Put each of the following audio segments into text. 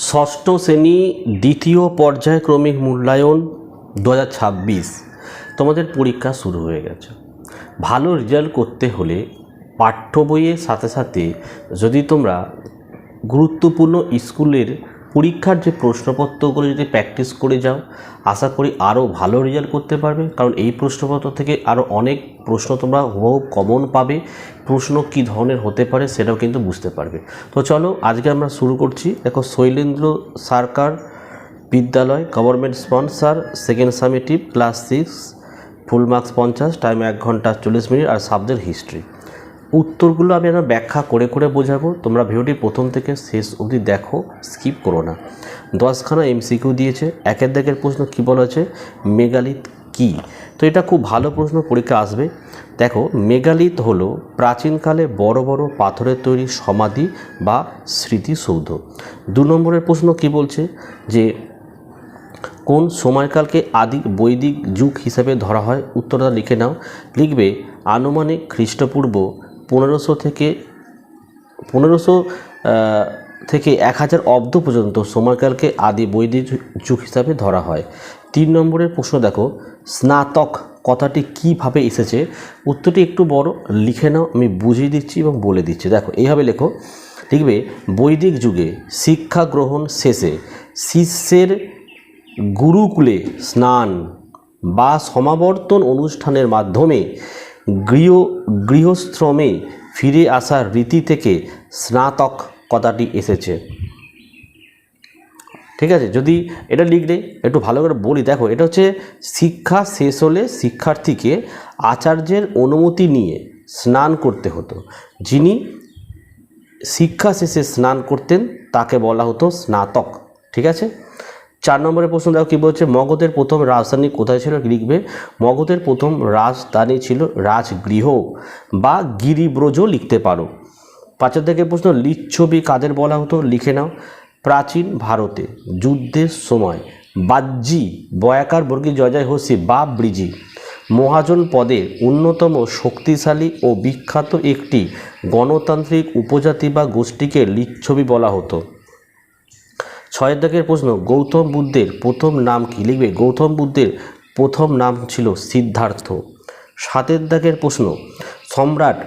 ষষ্ঠ শ্রেণী দ্বিতীয় পর্যায়ক্রমিক মূল্যায়ন 2026 তোমাদের পরীক্ষা শুরু হয়ে গেছে। ভালো রেজাল্ট করতে হলে পাঠ্য বইয়ের সাথে সাথে যদি তোমরা গুরুত্বপূর্ণ স্কুলের পরীক্ষার যে প্রশ্নপত্রগুলো যদি প্র্যাকটিস করে যাও, আশা করি আরও ভালো রেজাল্ট করতে পারবে। কারণ এই প্রশ্নপত্র থেকে আরও অনেক প্রশ্ন তোমরা হুবহু কমন পাবে। প্রশ্ন কী ধরনের হতে পারে সেটাও কিন্তু বুঝতে পারবে। তো চলো আজকে আমরা শুরু করছি। দেখো, শৈলেন্দ্র সরকার বিদ্যালয়, government sponsor, second summative, class 6, full marks 50, time 1 ঘন্টা 40 মিনিট, আর সাবজেক্ট হিস্ট্রি। উত্তরগুলো আমি একটা ব্যাখ্যা করে করে বোঝাবো। তোমরা ভিডিওটি প্রথম থেকে শেষ অবধি দেখো, স্কিপ করো না। 10খানা এমসিকিউ দিয়েছে। একের দাগের প্রশ্ন কী বলা আছে, মেগালিথ কী? তো এটা খুব ভালো প্রশ্ন, পরীক্ষা আসবে। দেখো, মেগালিথ হলো প্রাচীনকালে বড় বড় পাথরের তৈরি সমাধি বা স্মৃতিসৌধ। 2 নম্বরের প্রশ্ন কি বলছে যে কোন সময়কালকে আদি বৈদিক যুগ হিসেবে ধরা হয়? উত্তরটা লিখে নাও। লিখবে আনুমানিক খ্রিস্টপূর্ব 1500 থেকে 1000 অব্দ পর্যন্ত সময়কালকে আদি বৈদিক যুগ হিসাবে ধরা হয়। 3 নম্বরের প্রশ্ন দেখো, স্নাতক কথাটি কীভাবে এসেছে? উত্তরটি একটু বড়, লিখে নাও, আমি বুঝিয়ে দিচ্ছি এবং বলে দিচ্ছি। দেখো, এইভাবে লেখো। লিখবে বৈদিক যুগে শিক্ষা গ্রহণ শেষে শিষ্যের গুরুকুলে স্নান বা সমাবর্তন অনুষ্ঠানের মাধ্যমে গৃহশ্রমে ফিরে আসার রীতি থেকে স্নাতক কথাটি এসেছে। ঠিক আছে, যদি এটা লিখলে একটু ভালো করে বলি। দেখো, এটা হচ্ছে শিক্ষা শেষ হলে শিক্ষার্থীকে আচার্যের অনুমতি নিয়ে স্নান করতে হতো। যিনি শিক্ষা শেষে স্নান করতেন তাকে বলা হতো স্নাতক। ঠিক আছে। 4 নম্বরের প্রশ্ন দেখো কী বলছে, মগধের প্রথম রাজধানী কোথায় ছিল? লিখবে মগধের প্রথম রাজধানী ছিল রাজগৃহ বা গিরিব্রজ লিখতে পারো। 5 থেকে প্রশ্ন, লিচ্ছবি কাদের বলা হতো? লিখে নাও। প্রাচীন ভারতে যুদ্ধের সময় বাজ্যি বয়াকার বর্গী জয় হসি বা ব্রিজি মহাজন পদের অন্যতম শক্তিশালী ও বিখ্যাত একটি গণতান্ত্রিক উপজাতি বা গোষ্ঠীকে লিচ্ছবি বলা হতো। 6 দাগের প্রশ্ন, গৌতম বুদ্ধের প্রথম নাম কি? লিখবে গৌতম বুদ্ধের প্রথম নাম ছিল সিদ্ধার্থ। 7 দাগের প্রশ্ন, সম্রাট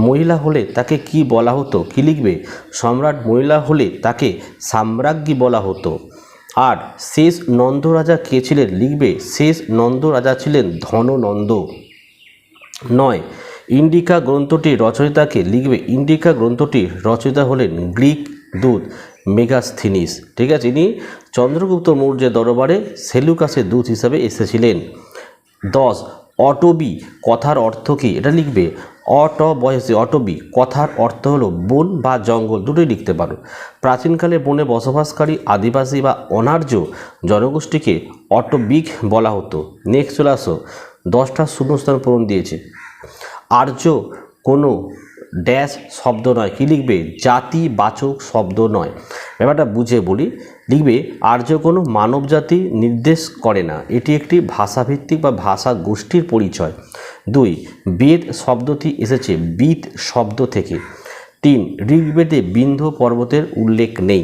মহিলা হলে তাকে কি বলা হতো? কি লিখবে? সম্রাট মহিলা হলে তাকে সাম্রাজ্ঞী বলা হতো। আর শেষ নন্দ রাজা কে ছিলেন? লিখবে শেষ নন্দ রাজা ছিলেন ধননন্দ। 9 ইন্ডিকা গ্রন্থটির রচয়িতাকে? লিখবে ইন্ডিকা গ্রন্থটির রচয়িতা হলেন গ্রিক দূত মেগাস্থিনিস। ঠিক আছে, ইনি চন্দ্রগুপ্ত মৌর্যের দরবারে সেলুকাসের দূত হিসাবে এসেছিলেন। 10 অটবি কথার অর্থ কী? এটা লিখবে অটবি কথার অর্থ হলো বন বা জঙ্গল, দুটোই লিখতে পারো। প্রাচীনকালে বনে বসবাসকারী আদিবাসী বা অনার্য জনগোষ্ঠীকে অটবিক বলা হতো। নেক্সট চলে আসো, 10টা শূন্যস্থান পূরণ দিয়েছে। আর্য কোনো ড্যাশ শব্দ নয়। কি লিখবে? জাতিবাচক শব্দ নয়। ব্যাপারটা বুঝে বলি। লিখবে আর্য কোনো মানব জাতি নির্দেশ করে না, এটি একটি ভাষাভিত্তিক বা ভাষা গোষ্ঠীর পরিচয়। 2 বেদ শব্দটি এসেছে বিদ শব্দ থেকে। 3 ঋগ্বেদে বিন্ধ্য পর্বতের উল্লেখ নেই।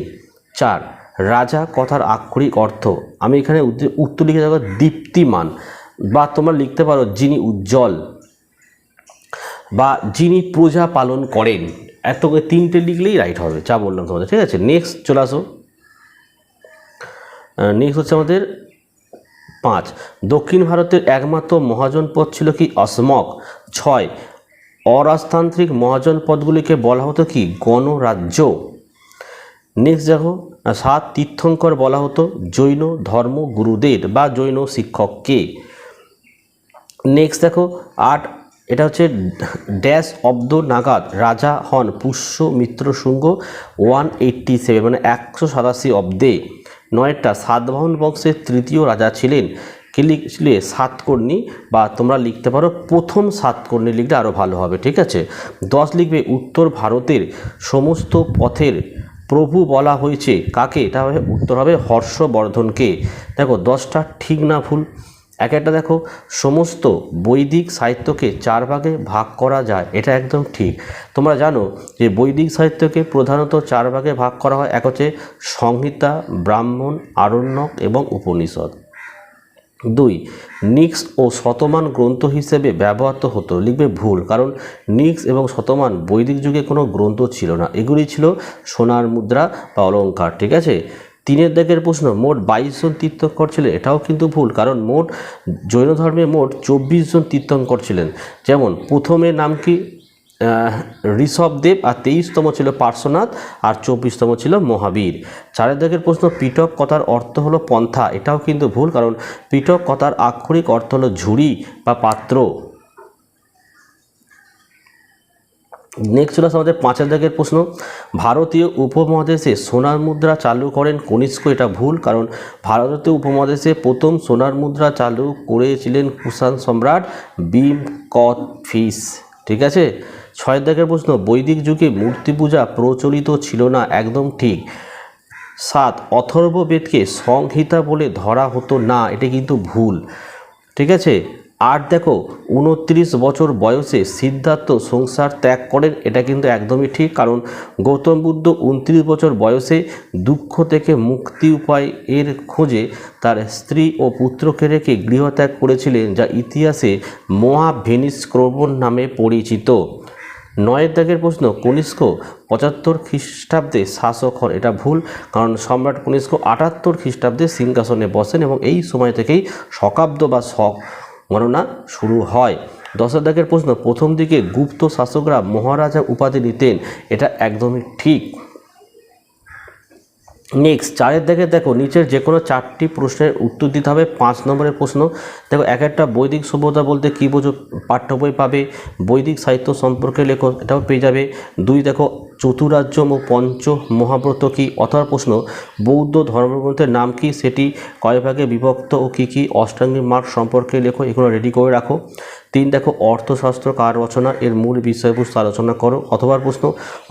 4 রাজা কথার আক্ষরিক অর্থ, আমি এখানে উত্তর লিখে দেবো দীপ্তিমান, বা তোমরা লিখতে পারো যিনি উজ্জ্বল বা যিনি প্রজা পালন করেন। এত 3টে লিখলেই রাইট হবে, যা বললাম তোমাদের। ঠিক আছে, নেক্সট চলে আসো। নেক্সট হচ্ছে আমাদের 5 দক্ষিণ ভারতের একমাত্র মহাজনপদ ছিল কি? অসমক। 6 অরাজতান্ত্রিক মহাজনপদগুলিকে বলা হতো কি? গণরাজ্য। নেক্সট দেখো, 7 তীর্থঙ্কর বলা হতো জৈন ধর্ম গুরুদের বা জৈন শিক্ষককে। নেক্সট দেখো 8 এটা হচ্ছে ড্যাশ অব্দ নাগাদ রাজা হন পুষ্যমিত্র শুঙ্গ 187 মানে 187 অব্দে। 9টা সাতবাহন বংশের তৃতীয় রাজা ছিলেন। কে লিখলে? সাতকর্ণী, বা তোমরা লিখতে পারো প্রথম সাতকর্ণী লিখলে আরও ভালো হবে। ঠিক আছে। 10 লিখবে উত্তর ভারতের সমস্ত পথের প্রভু বলা হয়েছে কাকে? এটা হবে উত্তর হবে হর্ষবর্ধনকে। দেখো 10টা ঠিক না ভুল? একটা দেখো, সমস্ত বৈদিক সাহিত্যকে 4 ভাগে ভাগ করা যায়, এটা একদম ঠিক। তোমরা জানো যে বৈদিক সাহিত্যকে প্রধানত 4 ভাগে ভাগ করা হয়। এক হচ্ছে সংহিতা, ব্রাহ্মণ, আরণ্যক এবং উপনিষদ। 2, নিক্স ও শতমান গ্রন্থ হিসেবে ব্যবহৃত হতো। লিখবে ভুল, কারণ নিক্স এবং শতমান বৈদিক যুগে কোনো গ্রন্থ ছিল না, এগুলি ছিল সোনার মুদ্রা বা অলঙ্কার। ঠিক আছে। 3 দাগের প্রশ্ন, মোট 22 জন তীর্থঙ্কর ছিলেন, এটাও কিন্তু ভুল, কারণ জৈন ধর্মে মোট 24 জন তীর্থঙ্কর ছিলেন। যেমন প্রথমের নাম কি ঋষভদেব, আর 23তম ছিল পার্শ্বনাথ, আর 24তম ছিল মহাবীর। 4 দাগের প্রশ্ন, পিটক কথার অর্থ হলো পন্থা, এটাও কিন্তু ভুল, কারণ পিটক কথার আক্ষরিক অর্থ হলো ঝুড়ি বা পাত্র। নেক্সট চলে আসে আমাদের 5 দাগের প্রশ্ন, ভারতীয় উপমহাদেশে সোনার মুদ্রা চালু করেন কনিষ্ক, এটা ভুল, কারণ ভারতীয় উপমহাদেশে প্রথম সোনার মুদ্রা চালু করেছিলেন কুষাণ সম্রাট ভীমকথফিস। ঠিক আছে। 6 দাগের প্রশ্ন, বৈদিক যুগে মূর্তি পূজা প্রচলিত ছিল না, একদম ঠিক। 7, অথর্ববেদকে সংহিতা বলে ধরা হতো না, এটা কিন্তু ভুল। ঠিক আছে। 8 দেখো, 29 বছর বয়সে সিদ্ধার্থ সংসার ত্যাগ করেন, এটা কিন্তু একদমই ঠিক, কারণ গৌতম বুদ্ধ 29 বছর বয়সে দুঃখ থেকে মুক্তি উপায় এর খোঁজে তার স্ত্রী ও পুত্রকে রেখে গৃহত্যাগ করেছিলেন, যা ইতিহাসে মহাভেনিস্ক্রমণ নামে পরিচিত। 9 দাগের প্রশ্ন, কনিষ্ক 75 খ্রিস্টাব্দে শাসক হন, এটা ভুল, কারণ সম্রাট কনিষ্ক 78 খ্রিস্টাব্দে সিংহাসনে বসেন এবং এই সময় থেকেই শকাব্দ বা গণনা শুরু হয়। 10 দাগের প্রশ্ন, প্রথম দিকে গুপ্ত শাসকরা মহারাজা উপাধি নিতেন, এটা একদমই ঠিক। নেক্সট 4 দাগে দেখো, নিচের যে কোনো 4টি প্রশ্নের উত্তর দিতে হবে। 5 নম্বরের প্রশ্ন দেখো, একটা বৈদিক সভ্যতা বলতে কী বোঝো, পাঠ্য বই পাবে। বৈদিক সাহিত্য সম্পর্কে লেখো, এটাও পেয়ে যাবে। 2 দেখো, চতুরার্যম ও পঞ্চ মহাব্রত কী, অথবা প্রশ্ন বৌদ্ধ ধর্মগ্রন্থের নাম কি, সেটি কয় ভাগে বিভক্ত ও কী কী, অষ্টাঙ্গিক মার্গ সম্পর্কে লেখো, এগুলো রেডি করে রাখো। 3 দেখো, অর্থশাস্ত্র কার রচনা, এর মূল বিষয়বস্তু আলোচনা করো, অথবা প্রশ্ন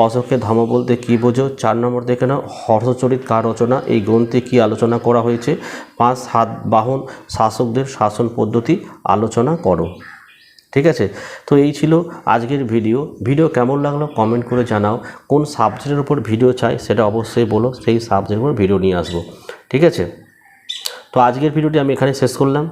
অশোকের ধর্ম বলতে কী বোঝো। 4 নম্বর দেখে নাও, হর্ষচরিত কার রচনা, এই গ্রন্থে কী আলোচনা করা হয়েছে। 5, সাতবাহন শাসকদের শাসন পদ্ধতি আলোচনা করো। ঠিক আছে। তো এই ছিল আজকের ভিডিও কেমন লাগলো কমেন্ট করে জানাও। কোন সাবজেক্টের উপর ভিডিও চাই সেটা অবশ্যই বলো, সেই সাবজেক্টের উপর ভিডিও নিয়ে আসবো। ঠিক আছে। তো আজকের ভিডিওটি আমি এখানে শেষ করলাম।